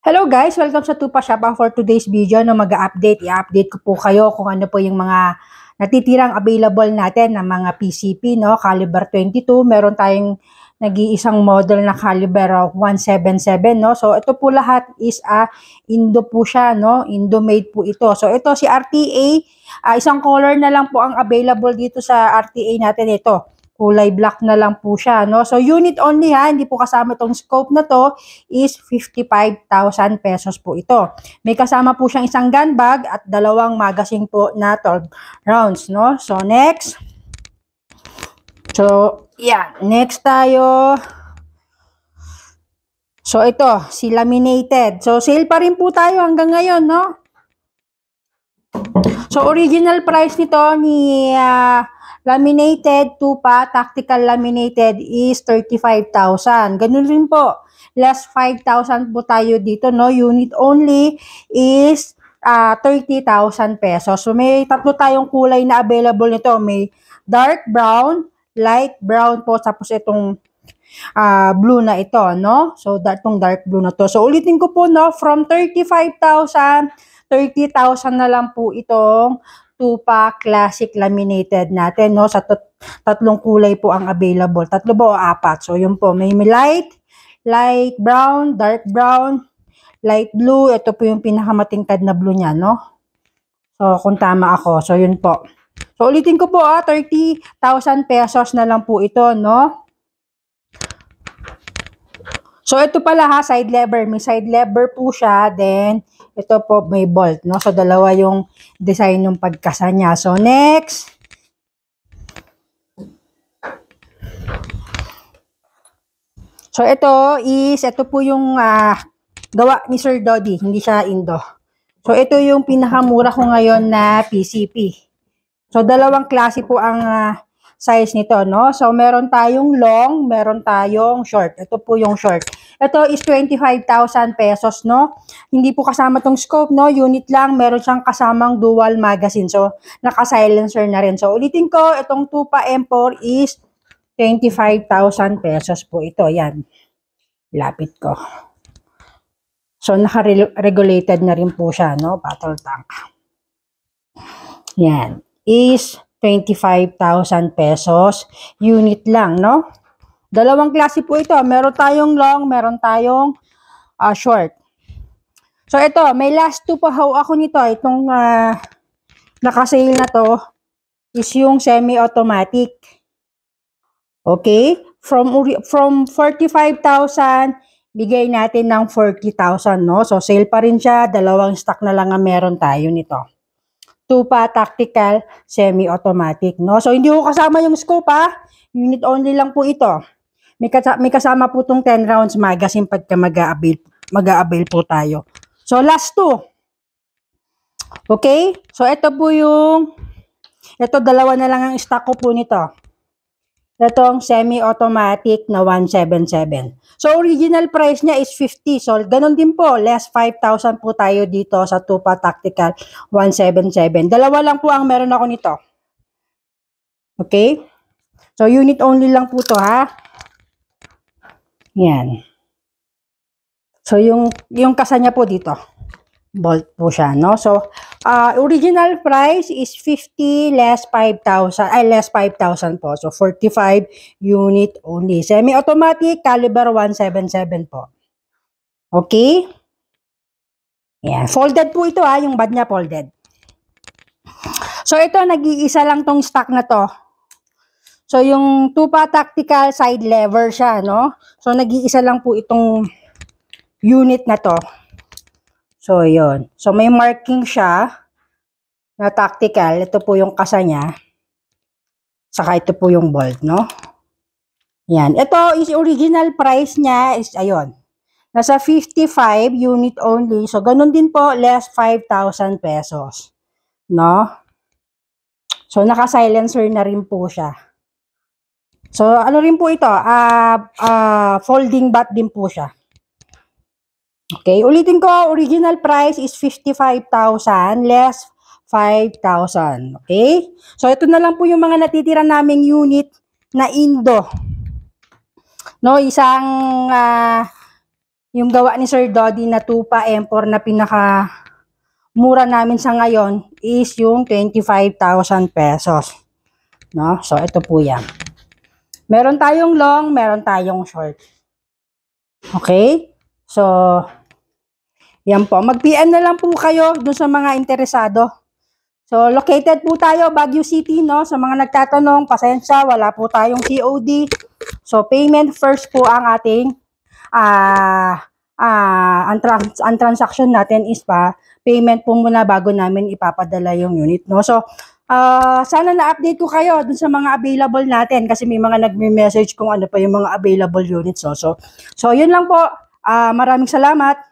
Hello guys! Welcome sa Tupa Shop. For today's video, mag-update. I-update ko po kayo kung ano po yung mga natitirang available natin ng mga PCP, no? Caliber 22. Meron tayong nag-iisang model na caliber 177, no? So, ito po lahat is Indo po siya, no? Indo made po ito. So, ito si RTA. Isang color na lang po ang available dito sa RTA natin. Ito. Kulay black na lang po siya, no? So, unit only ha, hindi po kasama itong scope na to, is 55,000 pesos po ito. May kasama po siyang isang gun bag at dalawang magazine po na 12 rounds, no? So, next. So, yeah, next tayo. So, ito, si laminated. So, sale pa rin po tayo hanggang ngayon, no? So, original price nito ni laminated Tupa tactical laminated is 35,000. Ganun rin po. Less 5,000 po tayo dito, no? Unit only is 30,000 pesos. So, may tatlo tayong kulay na available nito. May dark brown, light brown po, tapos itong blue na ito, no? So, itong dark blue na to. So, ulitin ko po, no? From 35,000, 30,000 na lang po itong Tupa Classic Laminated natin, no? Sa tatlong kulay po ang available. Tatlo po o apat. So, yun po. May light brown, dark brown, light blue. Ito po yung pinakamatingkad na blue niya, no? So, kung tama ako. So, yun po. So, ulitin ko po, 30,000 pesos na lang po ito, no? So, ito pala side lever. May side lever po siya. Then, ito po may bolt, no? So, dalawa yung design ng pagkasa niya. So, next. So, ito po yung gawa ni Sir Dodi. Hindi siya Indo. So, ito yung pinakamura ko ngayon na PCP. So, dalawang klase po ang size nito, no? So, meron tayong long, meron tayong short. Ito po yung short. Ito is 25,000 pesos, no? Hindi po kasama tong scope, no? Unit lang, meron siyang kasamang dual magazine. So, naka-silencer na rin. So, ulitin ko, itong Tupa M4 is 25,000 pesos po ito. Yan. Lapit ko. So, naka-regulated na rin po siya, no? Battle tank. Yan. Is 25,000 pesos. Unit lang, no? Dalawang klase po ito. Meron tayong long, meron tayong short. So, ito, may last two pa ako nito. Itong nakasale na to is yung semi-automatic. Okay? From 45,000, bigay natin ng 40,000, no? So, sale pa rin siya. Dalawang stock na lang ang meron tayo nito. Tupa Tactical Semi-Automatic, no? So, hindi ko kasama yung scope, Unit only lang po ito. May kasama po itong 10 rounds magazine pagka mag-a-avail po tayo. So, last two. Okay? So, ito dalawa na lang ang stock ko po nito. Itong semi-automatic na 177. So, original price niya is 50. So, ganun din po. Less 5,000 po tayo dito sa Tupa Tactical 177. Dalawa lang po ang meron ako nito. Okay? So, unit only lang po to, Yan. So, yung kasa niya po dito. Bolt po siya, no? So, original price is 50 less 5,000 po. So, 45 unit only. Semi-automatic, caliber 177 po. Okay? Yan. Folded po ito, yung bad niya folded. So, ito, nag-iisa lang tong stock na to. So, yung Tupa Tactical side lever siya, no? So, nag-iisa lang po itong unit na to. So, yun. So, may marking siya na tactical. Ito po yung kasa niya. Saka ito po yung bolt, no? Yan. Ito is original price niya is, ayun. Nasa 55 unit only. So, ganun din po, less 5,000 pesos. No? So, naka-silencer na rin po siya. So, ano rin po ito? Folding bat din po siya. Okay, ulitin ko, original price is 55,000 less 5,000. Okay? So, ito na lang po yung mga natitira naming unit na Indo. No, isang Yung gawa ni Sir Dodi na Tupa M4 na pinaka mura namin sa ngayon is yung 25,000 pesos. No? So, ito po yan. Meron tayong long, meron tayong short. Okay? So, yan po. Mag-PM na lang po kayo dun sa mga interesado. So, located po tayo, Baguio City, no? Sa mga nagtatanong, pasensya, wala po tayong COD. So, payment first po ang ating, ang transaction natin is payment po muna bago namin ipapadala yung unit, no? So, sana na-update ko kayo dun sa mga available natin kasi may mga nagme-message kung ano pa yung mga available units, no? So, yun lang po. Maraming salamat.